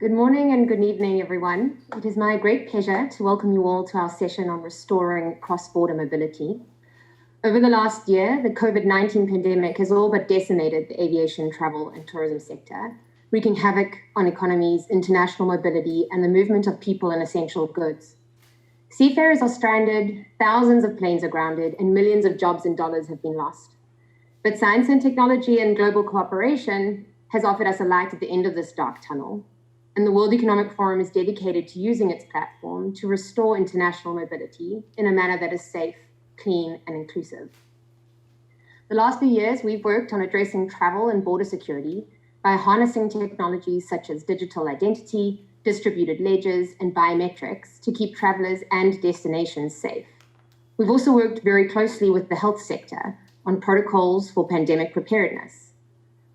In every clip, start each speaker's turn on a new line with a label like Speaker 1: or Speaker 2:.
Speaker 1: Good morning and good evening, everyone. It is my great pleasure to welcome you all to our session on restoring cross-border mobility. Over the last year, the COVID-19 pandemic has all but decimated the aviation, travel, and tourism sector, wreaking havoc on economies, international mobility, and the movement of people and essential goods. Seafarers are stranded, thousands of planes are grounded, and millions of jobs and dollars have been lost. But science and technology and global cooperation has offered us a light at the end of this dark tunnel. And the World Economic Forum is dedicated to using its platform to restore international mobility in a manner that is safe, clean, and inclusive. The last few years, we've worked on addressing travel and border security by harnessing technologies such as digital identity, distributed ledgers, and biometrics to keep travelers and destinations safe. We've also worked very closely with the health sector on protocols for pandemic preparedness.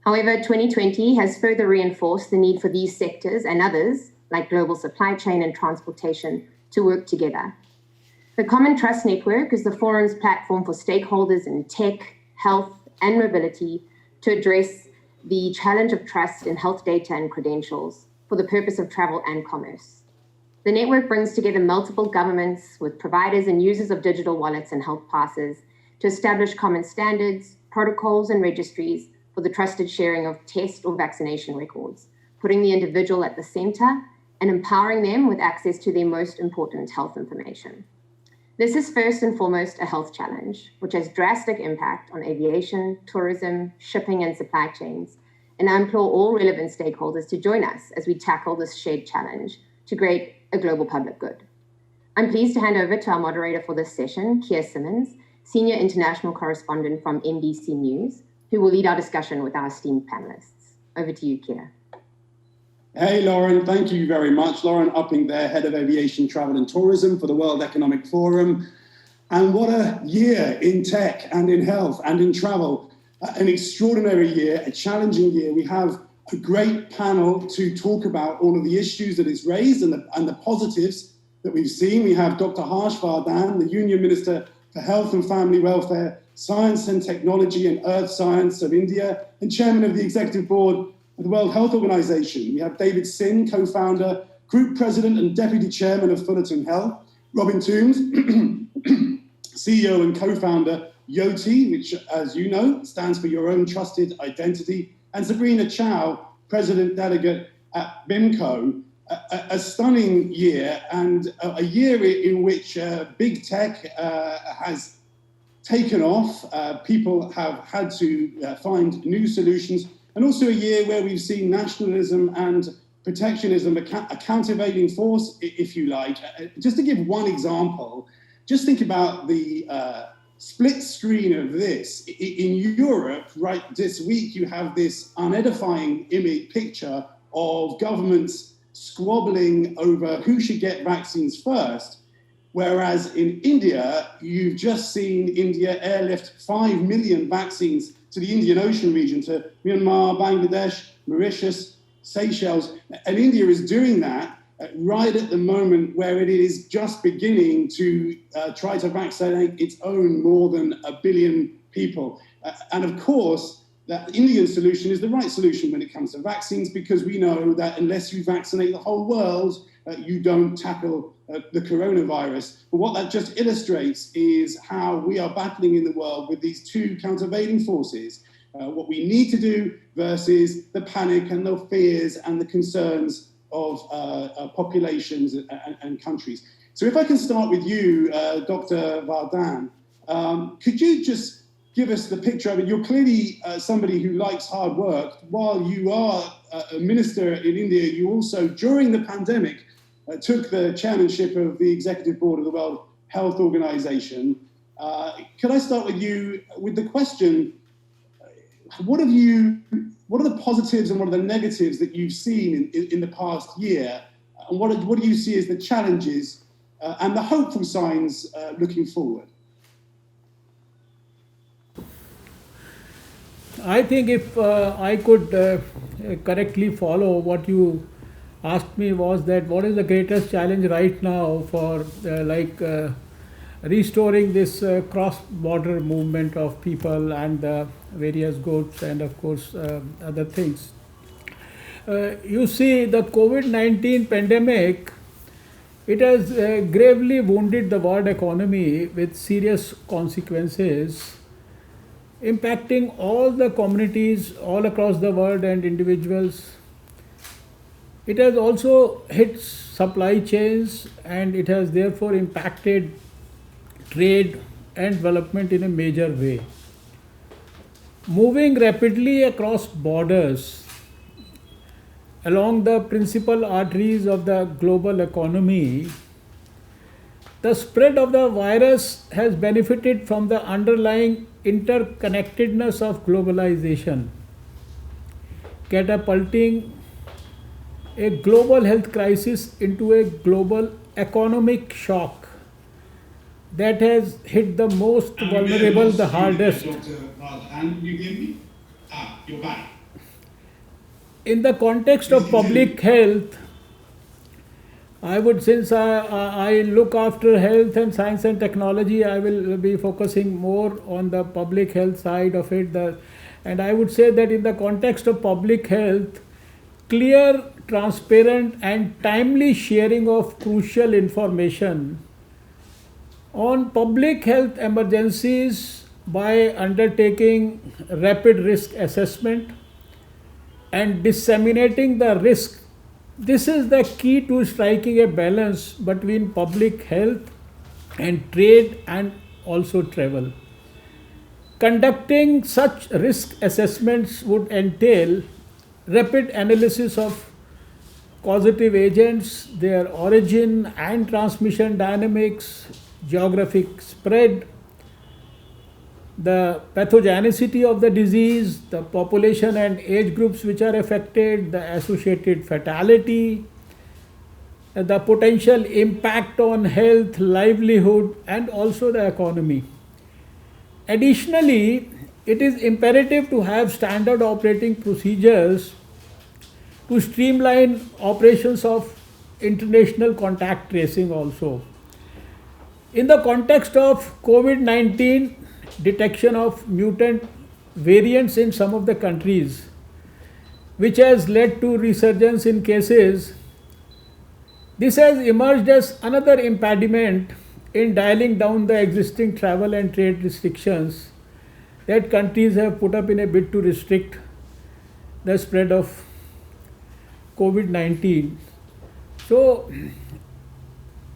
Speaker 1: However, 2020 has further reinforced the need for these sectors and others, like global supply chain and transportation, to work together. The Common Trust Network is the forum's platform for stakeholders in tech, health, and mobility to address the challenge of trust in health data and credentials for the purpose of travel and commerce. The network brings together multiple governments with providers and users of digital wallets and health passes to establish common standards, protocols, and registries for the trusted sharing of test or vaccination records, putting the individual at the center and empowering them with access to their most important health information. This is first and foremost a health challenge, which has drastic impact on aviation, tourism, shipping, and supply chains. And I implore all relevant stakeholders to join us as we tackle this shared challenge to create a global public good. I'm pleased to hand over to our moderator for this session, Keir Simmons, Senior International Correspondent from NBC News, who will lead our discussion with our esteemed panelists. Over to you, Keir.
Speaker 2: Hey, Lauren, thank you very much. Lauren Upping there, Head of Aviation, Travel and Tourism for the World Economic Forum. And what a year in tech and in health and in travel. An extraordinary year, a challenging year. We have a great panel to talk about all of the issues that it's raised and the positives that we've seen. We have Dr. Harsh Vardhan, the Union Minister for Health and Family Welfare, Science and Technology and Earth Science of India, and Chairman of the Executive Board of the World Health Organization. We have David Sin, co-founder, Group President and Deputy Chairman of Fullerton Health, Robin Toombs, CEO and co-founder, YOTI, which, as you know, stands for Your Own Trusted Identity, and Sabrina Chow, President Delegate at BIMCO. A stunning year, and a year in which big tech has taken off. People have had to find new solutions, and also a year where we've seen nationalism and protectionism, a countervailing force, if you like. Just to give one example, just think about the split screen of this. In Europe, right this week, you have this unedifying image picture of governments squabbling over who should get vaccines first, whereas in India, you've just seen India airlift 5 million vaccines to the Indian Ocean region, to Myanmar, Bangladesh, Mauritius, Seychelles. And India is doing that right at the moment where it is just beginning to try to vaccinate its own more than 1 billion people. And of course, that Indian solution is the right solution when it comes to vaccines, because we know that unless you vaccinate the whole world, you don't tackle the coronavirus. But what that just illustrates is how we are battling in the world with these two countervailing forces, what we need to do versus the panic and the fears and the concerns of populations and countries. So if I can start with you, Dr. Vardhan, could you just give us the picture? I mean, you're clearly somebody who likes hard work. While you are a minister in India, you also, during the pandemic, took the chairmanship of the executive board of the World Health Organization. Could I start with you with the question, what are the positives and what are the negatives that you've seen in the past year? And what do you see as the challenges and the hopeful signs looking forward?
Speaker 3: I think if I could correctly follow what you asked me was that what is the greatest challenge right now for restoring this cross-border movement of people and various goods and of course other things. You see, the COVID-19 pandemic, it has gravely wounded the world economy with serious consequences, impacting all the communities all across the world and individuals. It has also hit supply chains, and it has therefore impacted trade and development in a major way. Moving rapidly across borders along the principal arteries of the global economy, the spread of the virus has benefited from the underlying interconnectedness of globalization, catapulting a global health crisis into a global economic shock that has hit the most vulnerable the hardest.
Speaker 2: Dr. Vardhan, you hear me? You're back.
Speaker 3: In the context of public health, I would, since I look after health and science and technology, I will be focusing more on the public health side of it. And I would say that in the context of public health, clear, transparent, and timely sharing of crucial information on public health emergencies by undertaking rapid risk assessment and disseminating the risk. This is the key to striking a balance between public health and trade and also travel. Conducting such risk assessments would entail rapid analysis of causative agents, their origin and transmission dynamics, geographic spread, the pathogenicity of the disease, the population and age groups which are affected, the associated fatality, the potential impact on health, livelihood, and also the economy. Additionally, it is imperative to have standard operating procedures to streamline operations of international contact tracing also. In the context of COVID-19, detection of mutant variants in some of the countries, which has led to resurgence in cases, this has emerged as another impediment in dialing down the existing travel and trade restrictions that countries have put up in a bid to restrict the spread of COVID-19. So,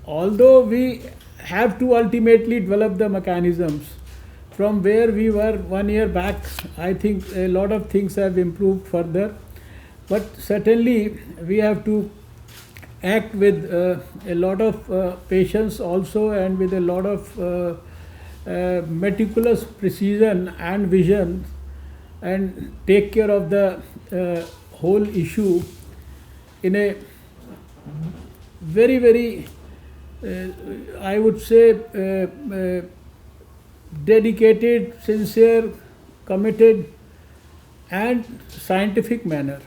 Speaker 3: although we have to ultimately develop the mechanisms, from where we were 1 year back, I think a lot of things have improved further. But certainly we have to act with a lot of patience also, and with a lot of meticulous precision and vision, and take care of the whole issue in a very, very, I would say, dedicated, sincere, committed, and scientific manner.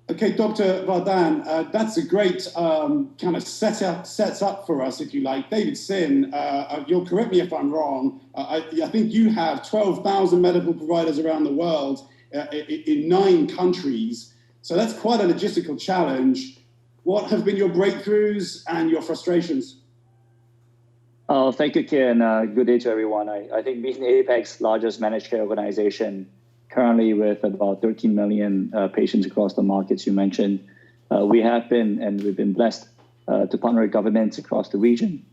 Speaker 2: Okay, Dr. Vardhan, that's a great kind of sets up for us, if you like. David Sin, you'll correct me if I'm wrong. I think you have 12,000 medical providers around the world in 9 countries. So that's quite a logistical challenge. What have been your breakthroughs and your frustrations?
Speaker 4: Oh, thank you, Ken. Good day to everyone. I think being APAC's largest managed care organization, currently with about 13 million patients across the markets you mentioned, we have been, and we've been blessed to partner with governments across the region.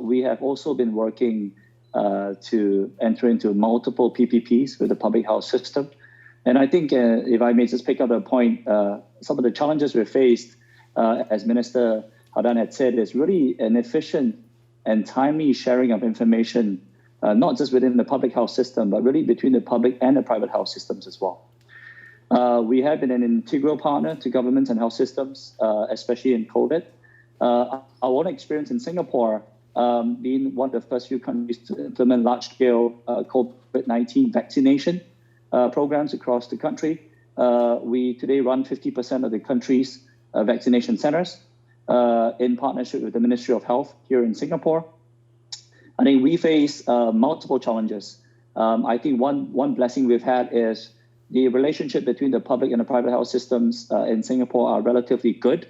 Speaker 4: We have also been working to enter into multiple PPPs with the public health system. And I think, if I may just pick up a point, some of the challenges we faced, as Minister Vardhan had said, is really an efficient and timely sharing of information, not just within the public health system, but really between the public and the private health systems as well. We have been an integral partner to governments and health systems, especially in COVID. Our own experience in Singapore, being one of the first few countries to implement large-scale COVID-19 vaccination programs across the country. We today run 50% of the country's vaccination centers, in partnership with the Ministry of Health here in Singapore. I think we face multiple challenges. I think one blessing we've had is the relationship between the public and the private health systems in Singapore are relatively good,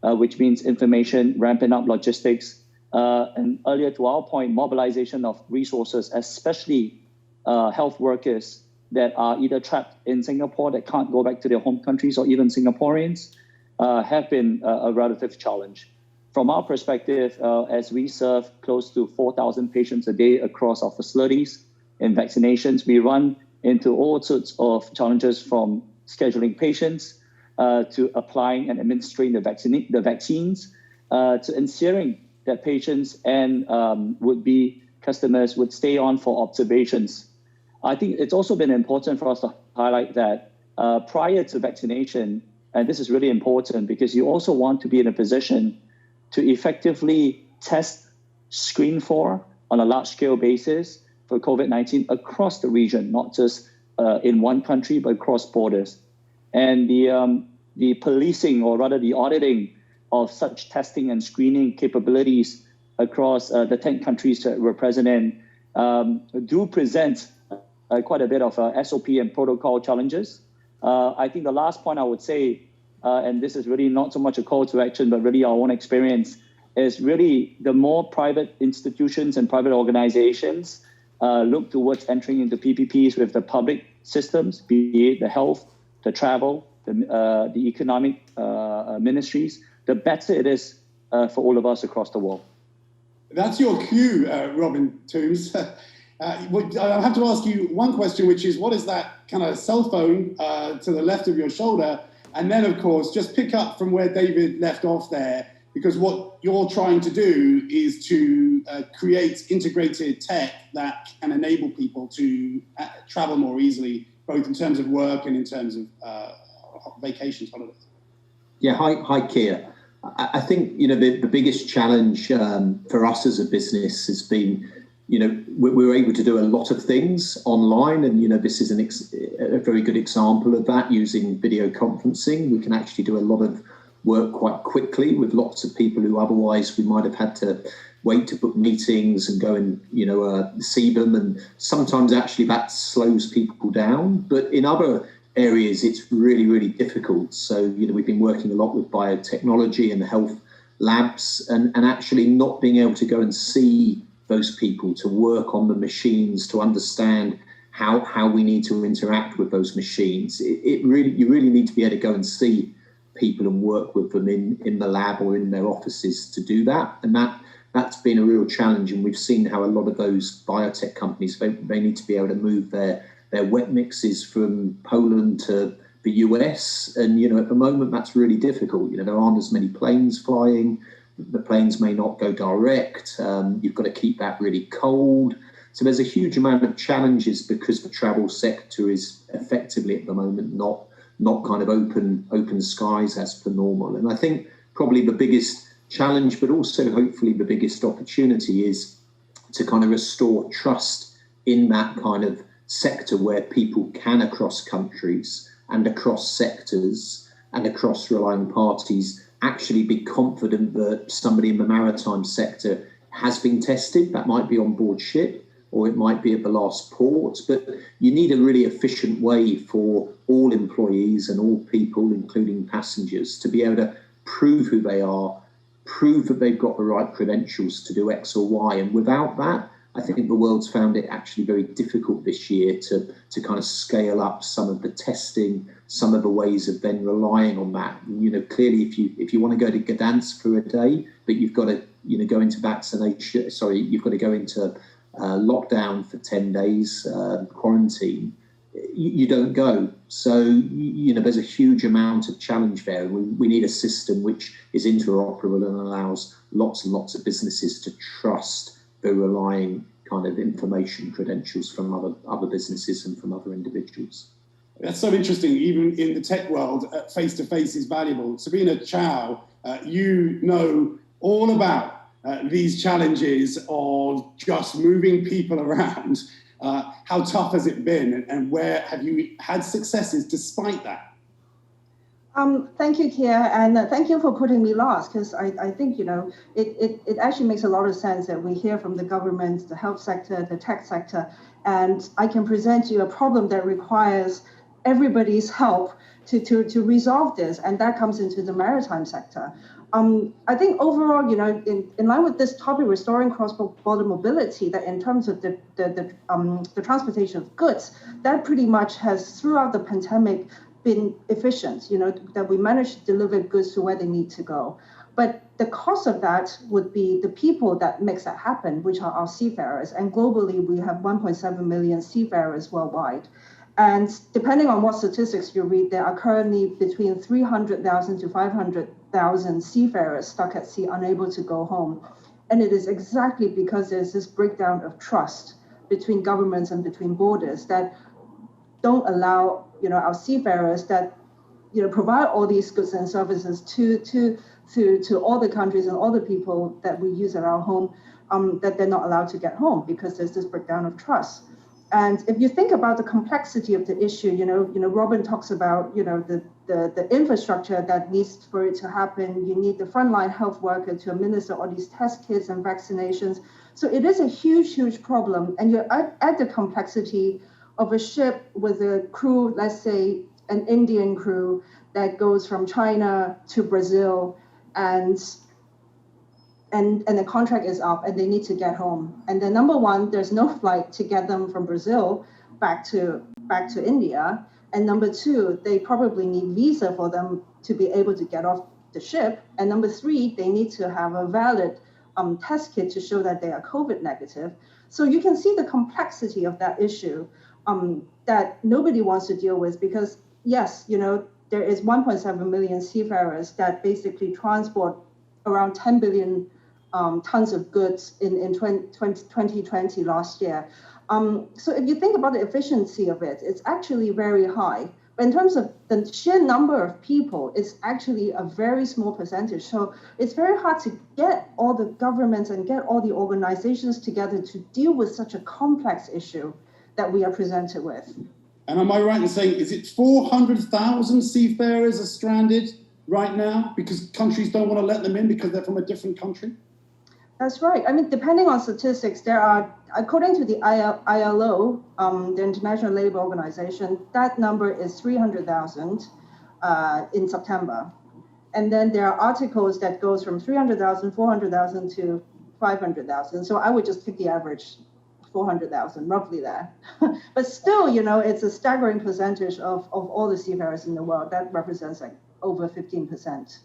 Speaker 4: which means information, ramping up logistics, and earlier to our point, mobilization of resources, especially health workers that are either trapped in Singapore that can't go back to their home countries, or even Singaporeans, have been a relative challenge. From our perspective, as we serve close to 4,000 patients a day across our facilities in vaccinations, we run into all sorts of challenges, from scheduling patients to applying and administering the vaccines to ensuring that patients and would-be customers would stay on for observations. I think it's also been important for us to highlight that prior to vaccination, and this is really important because you also want to be in a position to effectively test, screen for on a large-scale basis for COVID-19 across the region, not just in one country, but across borders. And the policing, or rather the auditing of such testing and screening capabilities across the 10 countries that we're present in do present quite a bit of SOP and protocol challenges. I think the last point I would say, and this is really not so much a call to action, but really our own experience, is really the more private institutions and private organizations look towards entering into PPPs with the public systems, be it the health, the travel, the economic ministries, the better it is for all of us across the world.
Speaker 2: That's your cue, Robin Toombs. I have to ask you one question, which is, what is that kind of cell phone to the left of your shoulder? And then, of course, just pick up from where David left off there, because what you're trying to do is to create integrated tech that can enable people to travel more easily, both in terms of work and in terms of vacations, holidays.
Speaker 5: Yeah, hi, Keir. I think, the biggest challenge for us as a business has been, we were able to do a lot of things online, and this is a very good example of that. Using video conferencing, we can actually do a lot of work quite quickly with lots of people who otherwise we might have had to wait to book meetings and go and see them, and sometimes actually that slows people down. But in other areas, it's really, really difficult. So we've been working a lot with biotechnology and health labs, and actually not being able to go and see those people, to work on the machines, to understand how we need to interact with those machines. You really need to be able to go and see people and work with them in the lab or in their offices to do that. And that's been a real challenge. And we've seen how a lot of those biotech companies, they need to be able to move their wet mixes from Poland to the US. And, at the moment, that's really difficult. There aren't as many planes flying. The planes may not go direct. You've got to keep that really cold. So there's a huge amount of challenges because the travel sector is effectively at the moment not kind of open skies as per normal. And I think probably the biggest challenge, but also hopefully the biggest opportunity, is to kind of restore trust in that kind of sector where people can, across countries and across sectors and across relying parties, actually be confident that somebody in the maritime sector has been tested. That might be on board ship, or it might be at the last port, but you need a really efficient way for all employees and all people, including passengers, to be able to prove who they are, prove that they've got the right credentials to do X or Y. And without that, I think the world's found it actually very difficult this year to kind of scale up some of the testing, some of the ways of then relying on that. And, clearly, if you want to go to Gdansk for a day, but you've got to go into you've got to go into lockdown for 10 days, quarantine, you don't go. So, there's a huge amount of challenge there. We need a system which is interoperable and allows lots and lots of businesses to trust the relying kind of information credentials from other businesses and from other individuals.
Speaker 2: That's so interesting. Even in the tech world, face-to-face is valuable. Sabrina Chow, you know all about these challenges of just moving people around. How tough has it been, and where have you had successes despite that?
Speaker 6: Thank you, Keir, and thank you for putting me last, because I think, it actually makes a lot of sense that we hear from the government, the health sector, the tech sector, and I can present you a problem that requires everybody's help to resolve this, and that comes into the maritime sector. I think overall, in line with this topic, restoring cross-border mobility, that in terms of the transportation of goods, that pretty much has throughout the pandemic been efficient. That we managed to deliver goods to where they need to go. But the cost of that would be the people that makes that happen, which are our seafarers. And globally, we have 1.7 million seafarers worldwide. And depending on what statistics you read, there are currently between 300,000 to 500,000 seafarers stuck at sea, unable to go home. And it is exactly because there's this breakdown of trust between governments and between borders that don't allow, our seafarers that, provide all these goods and services to all the countries and all the people that we use at our home, that they're not allowed to get home because there's this breakdown of trust. And if you think about the complexity of the issue, Robin talks about, the infrastructure that needs for it to happen. You need the frontline health worker to administer all these test kits and vaccinations. So it is a huge, huge problem. And you're at the complexity of a ship with a crew, let's say an Indian crew that goes from China to Brazil, and the contract is up and they need to get home. And then number one, there's no flight to get them from Brazil back to India. And number two, they probably need visa for them to be able to get off the ship. And number three, they need to have a valid test kit to show that they are COVID negative. So you can see the complexity of that issue that nobody wants to deal with, because yes, there is 1.7 million seafarers that basically transport around 10 billion tons of goods in 2020 last year. So if you think about the efficiency of it, it's actually very high. But in terms of the sheer number of people, it's actually a very small percentage. So it's very hard to get all the governments and get all the organizations together to deal with such a complex issue that we are presented with.
Speaker 2: And am I right in saying, is it 400,000 seafarers are stranded right now because countries don't want to let them in because they're from a different country?
Speaker 6: That's right. I mean, depending on statistics, there are, according to the ILO, the International Labour Organization, that number is 300,000 in September. And then there are articles that goes from 300,000, 400,000 to 500,000. So I would just pick the average, 400,000, roughly there. But still, it's a staggering percentage of all the seafarers in the world. That represents like over 15%.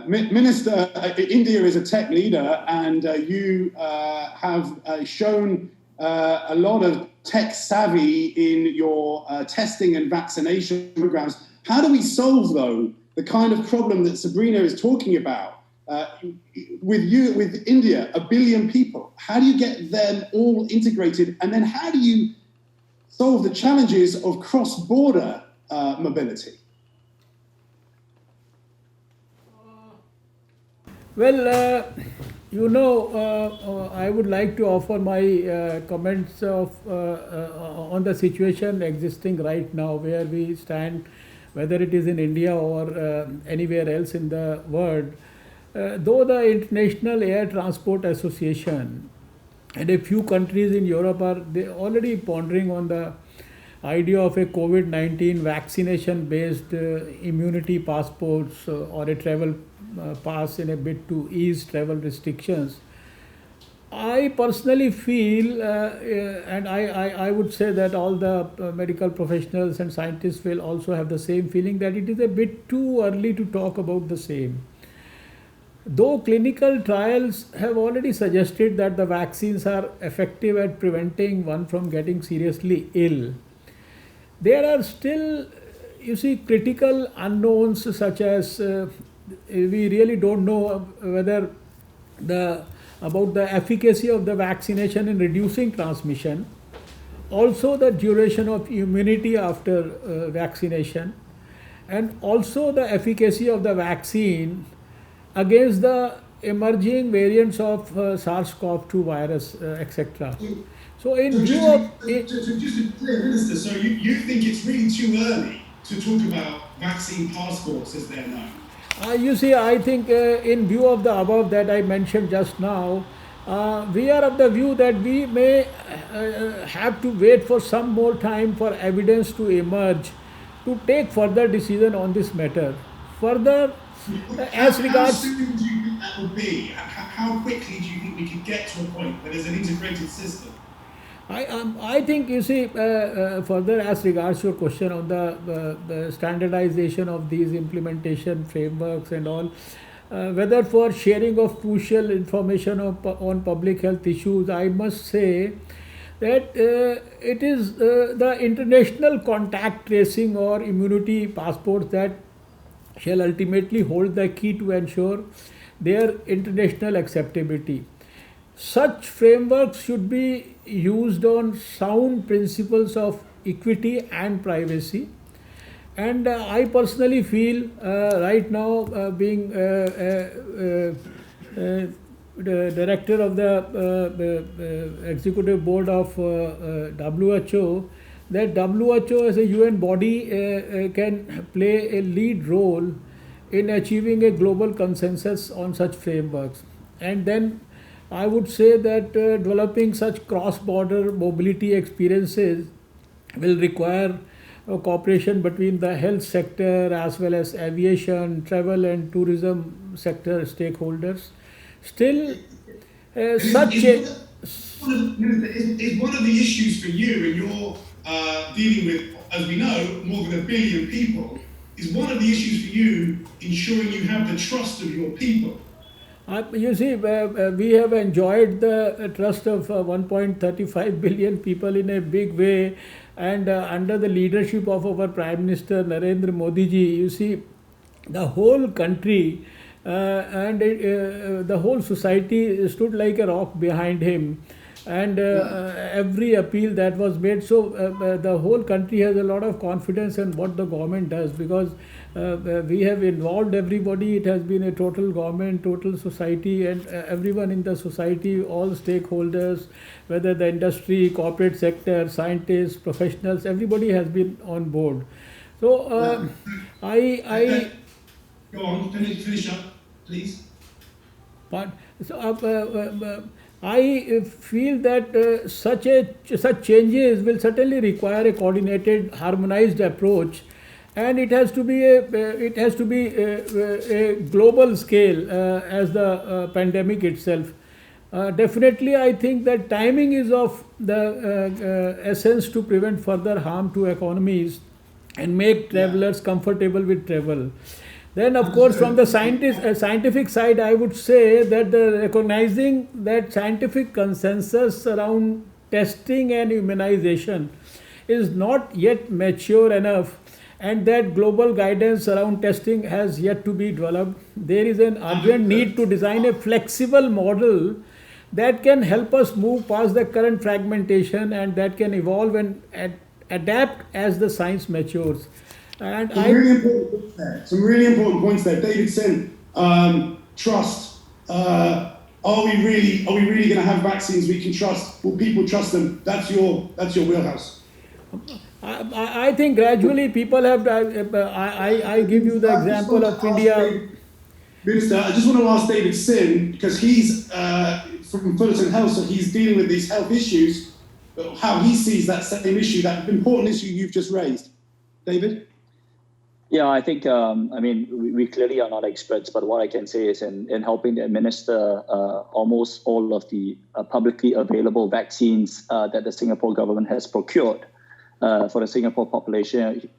Speaker 2: Minister, India is a tech leader, and you have shown a lot of tech savvy in your testing and vaccination programs. How do we solve, though, the kind of problem that Sabrina is talking about? With India, 1 billion people, how do you get them all integrated? And then how do you solve the challenges of cross-border mobility?
Speaker 3: Well, I would like to offer my comments on the situation existing right now, where we stand, whether it is in India or anywhere else in the world. Though the International Air Transport Association and a few countries in Europe are already pondering on the idea of a COVID-19 vaccination-based immunity passports or a travel pass in a bid to ease travel restrictions. I personally feel, and I would say that all the medical professionals and scientists will also have the same feeling, that it is a bit too early to talk about the same. Though clinical trials have already suggested that the vaccines are effective at preventing one from getting seriously ill, there are still, critical unknowns, such as we really don't know whether about the efficacy of the vaccination in reducing transmission, also the duration of immunity after vaccination, and also the efficacy of the vaccine against the emerging variants of SARS-CoV-2 virus, etc. So in view of...
Speaker 2: Just to be clear, Minister, so you think it's really too early to talk about vaccine passports as they're known?
Speaker 3: I think in view of the above that I mentioned just now, we are of the view that we may have to wait for some more time for evidence to emerge to take further decision on this matter. Further, as
Speaker 2: How
Speaker 3: regards,
Speaker 2: soon do you think that will be? How quickly do you think we could get to a point where there's an integrated system?
Speaker 3: I think, you see, further as regards your question on the standardization of these implementation frameworks and all, whether for sharing of crucial information on public health issues, I must say that it is the international contact tracing or immunity passports that shall ultimately hold the key to ensure their international acceptability. Such frameworks should be used on sound principles of equity and privacy. And I personally feel right now, being the director of the executive board of WHO, that WHO as a UN body can play a lead role in achieving a global consensus on such frameworks. And then I would say that developing such cross-border mobility experiences will require cooperation between the health sector as well as aviation, travel and tourism sector stakeholders. Still, such a...
Speaker 2: Is one of the issues for you, and you're dealing with, as we know, more than 1 billion people, is one of the issues for you ensuring you have the trust of your people?
Speaker 3: You see, we have enjoyed the trust of 1.35 billion people in a big way, and under the leadership of our Prime Minister Narendra Modi ji, you see, the whole country and the whole society stood like a rock behind him, and every appeal that was made. So the whole country has a lot of confidence in what the government does, because we have involved everybody. It has been a total government, total society, and everyone in the society, all stakeholders, whether the industry, corporate sector, scientists, professionals, everybody has been on board. So
Speaker 2: Go on, finish up, please.
Speaker 3: But so, I feel that such changes will certainly require a coordinated, harmonized approach, and it has to be a global scale as the pandemic itself. Definitely, I think that timing is of the essence to prevent further harm to economies and make travelers comfortable with travel. Then, of course, from the scientific side, I would say that recognizing that scientific consensus around testing and immunization is not yet mature enough, and that global guidance around testing has yet to be developed. There is an urgent need to design a flexible model that can help us move past the current fragmentation, and that can evolve and adapt as the science matures. And
Speaker 2: Some really important points there. David Sin, trust. Are we really going to have vaccines we can trust? Will people trust them? That's your wheelhouse.
Speaker 3: I think gradually people have. I give you the example of India.
Speaker 2: Minister, I just want to ask David Sin, because he's from Fullerton Health, so he's dealing with these health issues, how he sees that same issue, that important issue you've just raised. David?
Speaker 4: Yeah, I think, we clearly are not experts, but what I can say is in helping to administer almost all of the publicly available vaccines that the Singapore government has procured for the Singapore population,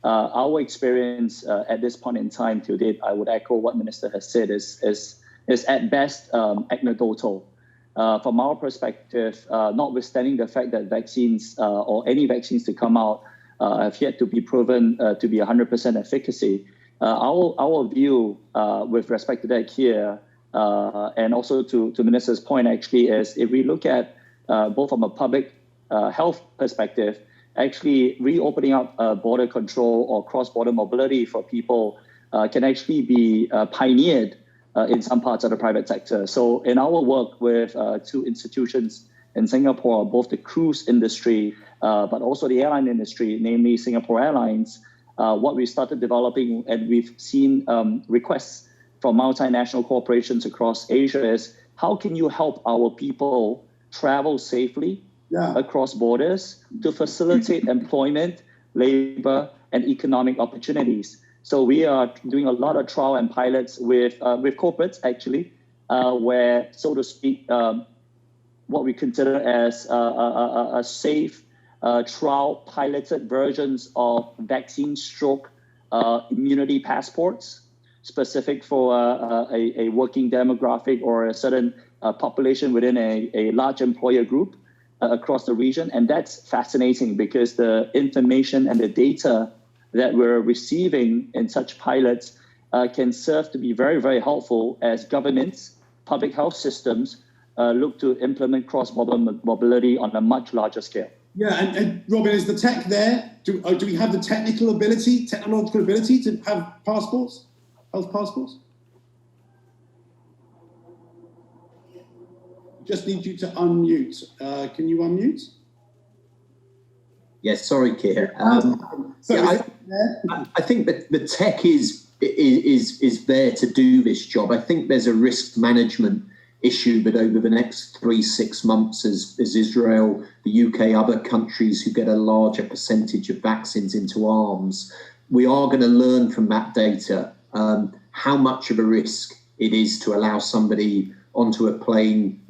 Speaker 4: our experience at this point in time to date, I would echo what Minister has said, is at best anecdotal. From our perspective, notwithstanding the fact that vaccines or any vaccines to come out have yet to be proven to be 100% efficacy. Our view with respect to that here, and also to Minister's point actually, is if we look at both from a public health perspective, actually reopening up border control or cross-border mobility for people can actually be pioneered in some parts of the private sector. So in our work with two institutions in Singapore, both the cruise industry, but also the airline industry, namely Singapore Airlines, what we started developing, and we've seen requests from multinational corporations across Asia, is how can you help our people travel safely across borders to facilitate employment, labor, and economic opportunities. So we are doing a lot of trial and pilots with corporates, actually, where, so to speak, what we consider as a safe trial piloted versions of vaccine stroke immunity passports, specific for a working demographic or a certain population within a large employer group across the region. And that's fascinating because the information and the data that we're receiving in such pilots can serve to be very, very helpful as governments, public health systems look to implement cross-border mobility on a much larger scale.
Speaker 2: Yeah, and Robin, is the tech there? Do we have the technological ability to have passports, health passports? Just need you to unmute. Can you unmute?
Speaker 5: Yes, sorry, Keir. I think that the tech is there to do this job. I think there's a risk management issue that over the next 3-6 months, as Israel, the UK, other countries who get a larger percentage of vaccines into arms, we are going to learn from that data how much of a risk it is to allow somebody onto a plane,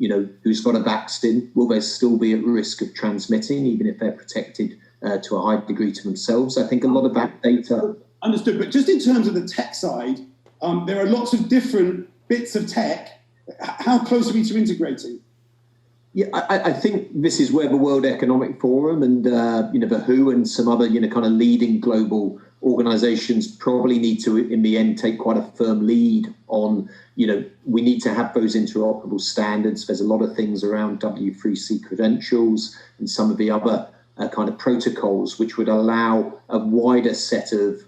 Speaker 5: who's got a vaccine. Will they still be at risk of transmitting, even if they're protected to a high degree to themselves? I think a lot of that data...
Speaker 2: Understood, but just in terms of the tech side, there are lots of different bits of tech. How close are we to integrating?
Speaker 5: Yeah, I think this is where the World Economic Forum and the WHO and some other kind of leading global organisations probably need to, in the end, take quite a firm lead on. We need to have those interoperable standards. There's a lot of things around W3C credentials and some of the other kind of protocols which would allow a wider set of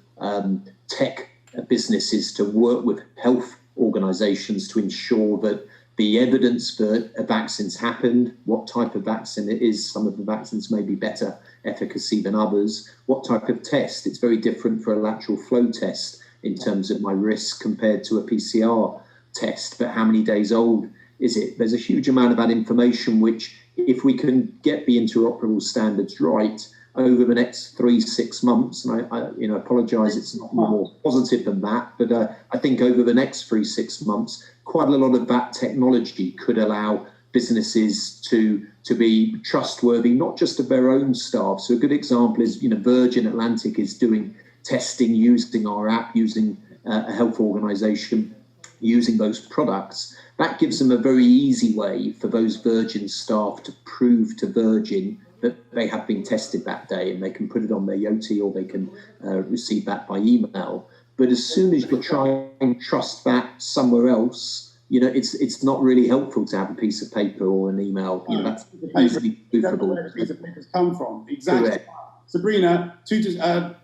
Speaker 5: tech businesses to work with health organisations to ensure that the evidence that a vaccine's happened, what type of vaccine it is, some of the vaccines may be better efficacy than others, what type of test. It's very different for a lateral flow test in terms of my risk compared to a PCR test, but how many days old is it? There's a huge amount of that information which, if we can get the interoperable standards right, over the next 3-6 months, and I apologise, it's not more positive than that, but I think over the next 3-6 months, quite a lot of that technology could allow businesses to be trustworthy, not just of their own staff. So a good example is, Virgin Atlantic is doing testing using our app, using a health organisation, using those products. That gives them a very easy way for those Virgin staff to prove to Virgin that they have been tested that day, and they can put it on their Yoti or they can receive that by email. But as soon as you try and trust that somewhere else, it's not really helpful to have a piece of paper or an email. That's easily proofable.
Speaker 2: Where the piece of paper's come from. Exactly. Correct. Sabrina, 2 to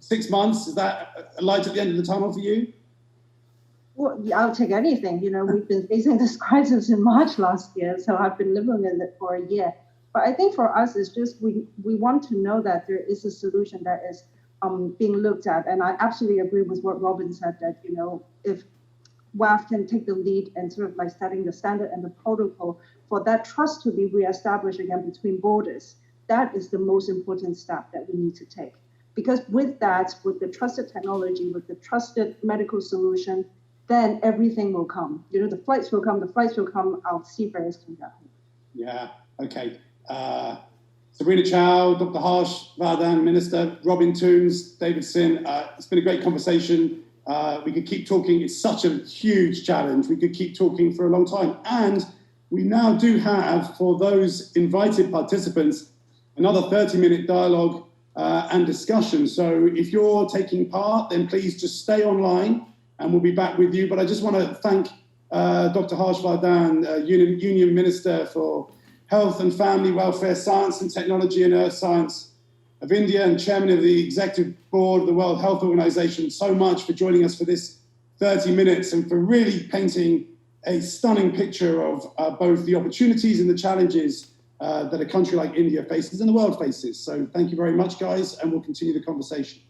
Speaker 2: 6 months, is that a light at the end of the tunnel for you?
Speaker 6: Well, I'll take anything. We've been facing this crisis in March last year, so I've been living in it for a year. But I think for us, it's just we want to know that there is a solution that is being looked at. And I absolutely agree with what Robin said, that, if WEF can take the lead and sort of like setting the standard and the protocol for that trust to be reestablished again between borders, that is the most important step that we need to take. Because with that, with the trusted technology, with the trusted medical solution, then everything will come. The flights will come, our seafarers can go.
Speaker 2: Yeah, okay. Sabrina Chow, Dr. Harsh Vardhan, Minister, Robin Toombs, David Sin. It's been a great conversation. We could keep talking. It's such a huge challenge. We could keep talking for a long time. And we now do have, for those invited participants, another 30-minute dialogue and discussion. So if you're taking part, then please just stay online and we'll be back with you. But I just want to thank Dr. Harsh Vardhan, Union Minister for Health and Family Welfare, Science and Technology and Earth Science of India, and Chairman of the Executive Board of the World Health Organization, so much for joining us for this 30 minutes and for really painting a stunning picture of both the opportunities and the challenges that a country like India faces and the world faces. So thank you very much, guys, and we'll continue the conversation.